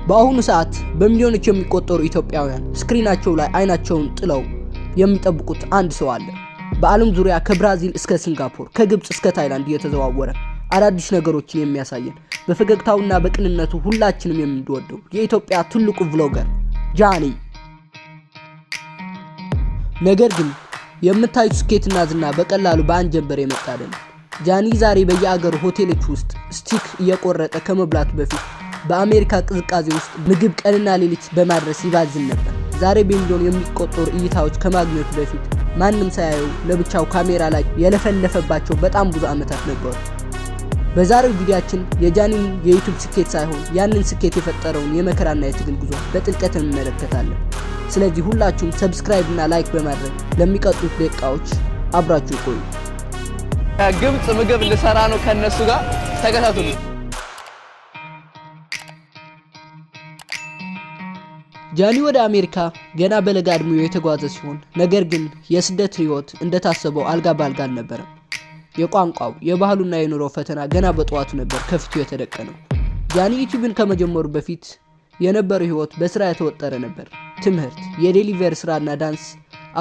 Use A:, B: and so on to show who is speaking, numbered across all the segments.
A: በአሁኑ ሰዓት በሚሊዮኖች የሚቆጠሩ ኢትዮጵያውያን ስክሪናቸው ላይ አይናቸውን ጥለው የሚጠብቁት አንድ ሰው አለ። በዓለም ዙሪያ ከብራዚል እስከ ሲንጋፖር ከግብጽ እስከ ታይላንድ እየተዘዋወረ አዳዲስ ነገሮችን የሚያሳየን በፈገግታውና በቅንነቱ ሁላችንም የምንወደው የኢትዮጵያ ትልቁ ቭሎገር ጃኒ። ነገር ግን የምታዩት ስኬትና ዝና በቀላሉ በአንጀንበር የመጣ አይደለም። ጃኒ ዛሬ በየአገሩ ሆቴሎች ውስጥ ስቲክ እየቆረጠ ከመብላቱ በፊት በአሜሪካ ቅዝቃዜ ውስጥ ምግብ ቀንና ሌሊት በማድረስ ይባዝን ነበር። ዛሬ በሚሊዮን የሚቆጠሩ እይታዎች ከማግኘቱ በፊት ማንም ሳያየው ለብቻው ካሜራ ላይ የለፈለፈባቸው በጣም ብዙ ዓመታት ነበሩ። በዛሬው ቪዲዮአችን የጃኒን የዩቲዩብ ስኬት ሳይሆን ያንን ስኬት የፈጠረውን የመከራና የትግል ጉዞ በጥልቀት እንመለከታለን። ስለዚህ ሁላችሁም ሰብስክራይብ እና ላይክ በማድረግ ለሚቀጥሉት ደቂቃዎች አብራችሁ ቆዩ።
B: ግብጽ ምግብ ልሰራ ነው ከነሱ ጋር ተከታተሉ።
A: ጃኒ ወደ አሜሪካ ገና በለጋ ዕድሜው የተጓዘ ሲሆን ነገር ግን የስደት ህይወት እንደታሰበው አልጋ ባልጋ አልነበረም። የቋንቋው የባህሉና የኑሮ ፈተና ገና በጠዋቱ ነበር ከፊቱ የተደቀነው። ጃኒ ዩቲዩብን ከመጀመሩ በፊት የነበረው ህይወት በስራ የተወጠረ ነበር። ትምህርት፣ የዴሊቨሪ ስራና ዳንስ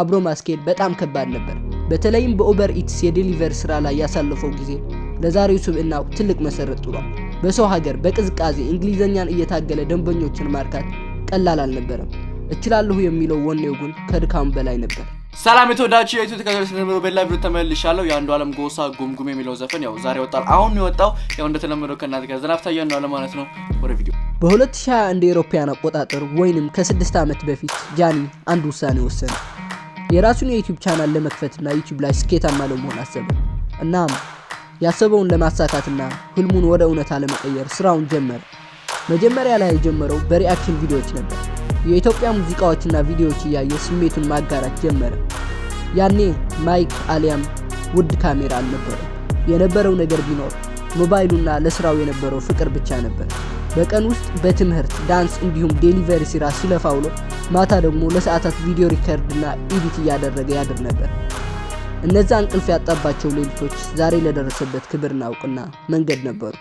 A: አብሮ ማስኬድ በጣም ከባድ ነበር። በተለይም በኡበር ኢትስ የዴሊቨሪ ስራ ላይ ያሳለፈው ጊዜ ለዛሬው ስብዕናው ትልቅ መሰረት ጥሏል። በሰው ሀገር በቅዝቃዜ እንግሊዘኛን እየታገለ ደንበኞችን ማርካት ቀላል አልነበረም። እችላለሁ የሚለው ወኔው ግን ከድካም በላይ ነበር።
B: ሰላም የተወዳችሁ የዩቲዩብ ተከታታዮች ስለነበሩ በሌላ ቪዲዮ ተመልሻለሁ። የአንዱ ዓለም ጎሳ ጉምጉም የሚለው ዘፈን ያው ዛሬ ወጣል። አሁን የወጣው ያው እንደተለመደው ከእናንተ ጋር ዘናፍታ ያንዱ ዓለም ማለት ነው። ወደ ቪዲዮ
A: በ2020 እንደ አውሮፓውያን አቆጣጠር ወይንም ከ6 ዓመት በፊት ጃኒ አንድ ውሳኔ ወሰነ። የራሱን የዩቲዩብ ቻናል ለመክፈትና ዩቲዩብ ላይ ስኬታማ ለመሆን አሰበ። እናም ያሰበውን ለማሳካትና ህልሙን ወደ እውነታ ለመቀየር ስራውን ጀመረ። መጀመሪያ ላይ የጀመረው በሪአክሽን ቪዲዮዎች ነበር። የኢትዮጵያ ሙዚቃዎችና ቪዲዮዎች እያየ ስሜቱን ማጋራት ጀመረ። ያኔ ማይክ አሊያም ውድ ካሜራ አልነበረም። የነበረው ነገር ቢኖር ሞባይሉና ለስራው የነበረው ፍቅር ብቻ ነበር። በቀን ውስጥ በትምህርት፣ ዳንስ እንዲሁም ዴሊቨሪ ስራ ሲለፋ ውሎ ማታ ደግሞ ለሰዓታት ቪዲዮ ሪከርድና ኤዲት እያደረገ ያድር ነበር። እነዛ እንቅልፍ ያጣባቸው ሌሊቶች ዛሬ ለደረሰበት ክብርና እውቅና መንገድ ነበሩ።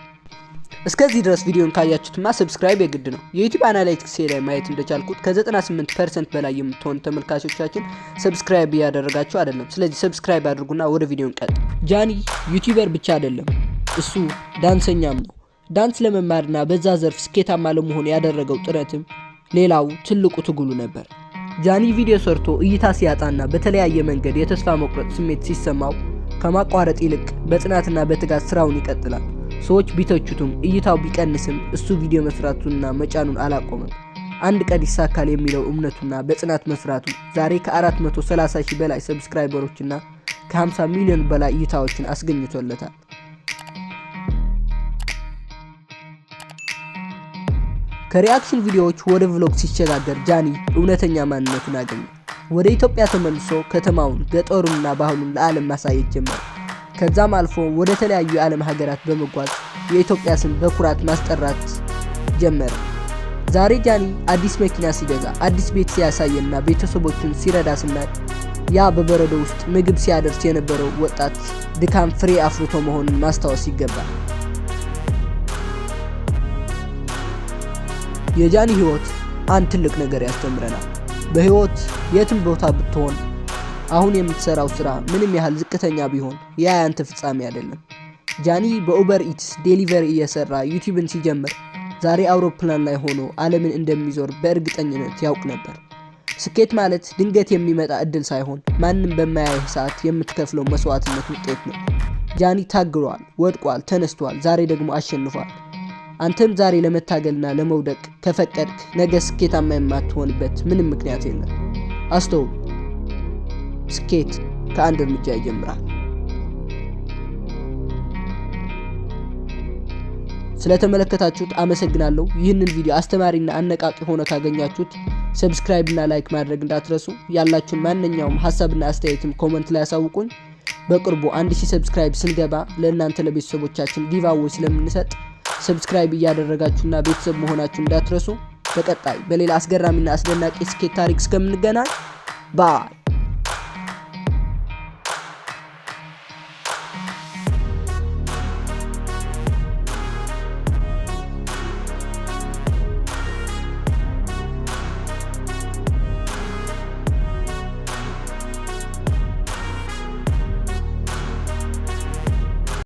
A: እስከዚህ ድረስ ቪዲዮን ካያችሁትማ ሰብስክራይብ የግድ ነው። የዩቲዩብ አናላይቲክስ ላይ ማየት እንደቻልኩት ከ98% በላይ የምትሆኑ ተመልካቾቻችን ሰብስክራይብ እያደረጋችሁ አይደለም። ስለዚህ ሰብስክራይብ አድርጉና ወደ ቪዲዮን ቀጥ። ጃኒ ዩቲዩበር ብቻ አይደለም፣ እሱ ዳንሰኛም ነው። ዳንስ ለመማርና በዛ ዘርፍ ስኬታማ ለመሆን ያደረገው ጥረትም ሌላው ትልቁ ትግሉ ነበር። ጃኒ ቪዲዮ ሰርቶ እይታ ሲያጣና በተለያየ መንገድ የተስፋ መቁረጥ ስሜት ሲሰማው ከማቋረጥ ይልቅ በጽናትና በትጋት ስራውን ይቀጥላል። ሰዎች ቢተቹትም እይታው ቢቀንስም እሱ ቪዲዮ መስራቱንና መጫኑን አላቆመም። አንድ ቀን ይሳካል የሚለው እምነቱና በጽናት መስራቱ ዛሬ ከ430,000 በላይ ሰብስክራይበሮችና ከ50 ሚሊዮን በላይ እይታዎችን አስገኝቶለታል። ከሪአክሽን ቪዲዮዎች ወደ ቭሎግ ሲሸጋገር ጃኒ እውነተኛ ማንነቱን አገኘ። ወደ ኢትዮጵያ ተመልሶ ከተማውን፣ ገጠሩንና ባህሉን ለዓለም ማሳየት ጀመረ። ከዛም አልፎ ወደ ተለያዩ የዓለም ሀገራት በመጓዝ የኢትዮጵያ ስም በኩራት ማስጠራት ጀመረ። ዛሬ ጃኒ አዲስ መኪና ሲገዛ፣ አዲስ ቤት ሲያሳየና ቤተሰቦቹን ሲረዳ ስናይ ያ በበረዶ ውስጥ ምግብ ሲያደርስ የነበረው ወጣት ድካም ፍሬ አፍርቶ መሆኑን ማስታወስ ይገባል። የጃኒ ህይወት አንድ ትልቅ ነገር ያስተምረናል። በህይወት የትም ቦታ ብትሆን አሁን የምትሰራው ስራ ምንም ያህል ዝቅተኛ ቢሆን ያ ያንተ ፍጻሜ አይደለም። ጃኒ በኡበር ኢትስ ዴሊቨሪ እየሰራ ዩቲዩብን ሲጀምር ዛሬ አውሮፕላን ላይ ሆኖ ዓለምን እንደሚዞር በእርግጠኝነት ያውቅ ነበር። ስኬት ማለት ድንገት የሚመጣ እድል ሳይሆን ማንም በማያይህ ሰዓት የምትከፍለው መስዋዕትነት ውጤት ነው። ጃኒ ታግሏል፣ ወድቋል፣ ተነስቷል፣ ዛሬ ደግሞ አሸንፏል። አንተም ዛሬ ለመታገልና ለመውደቅ ከፈቀድክ ነገ ስኬታማ የማትሆንበት ምንም ምክንያት የለም። አስተውል፣ ስኬት ከአንድ እርምጃ ይጀምራል። ስለተመለከታችሁት አመሰግናለሁ። ይህንን ቪዲዮ አስተማሪና አነቃቂ ሆኖ ካገኛችሁት ሰብስክራይብ እና ላይክ ማድረግ እንዳትረሱ። ያላችሁን ማንኛውም ሐሳብና አስተያየትም ኮሜንት ላይ አሳውቁኝ። በቅርቡ 1000 ሰብስክራይብ ስንገባ ለእናንተ ለቤተሰቦቻችን ጊቫዌ ስለምንሰጥ ሰብስክራይብ እያደረጋችሁና ቤተሰብ መሆናችሁ እንዳትረሱ። በቀጣይ በሌላ አስገራሚና አስደናቂ ስኬት ታሪክ እስከምንገናኝ ባይ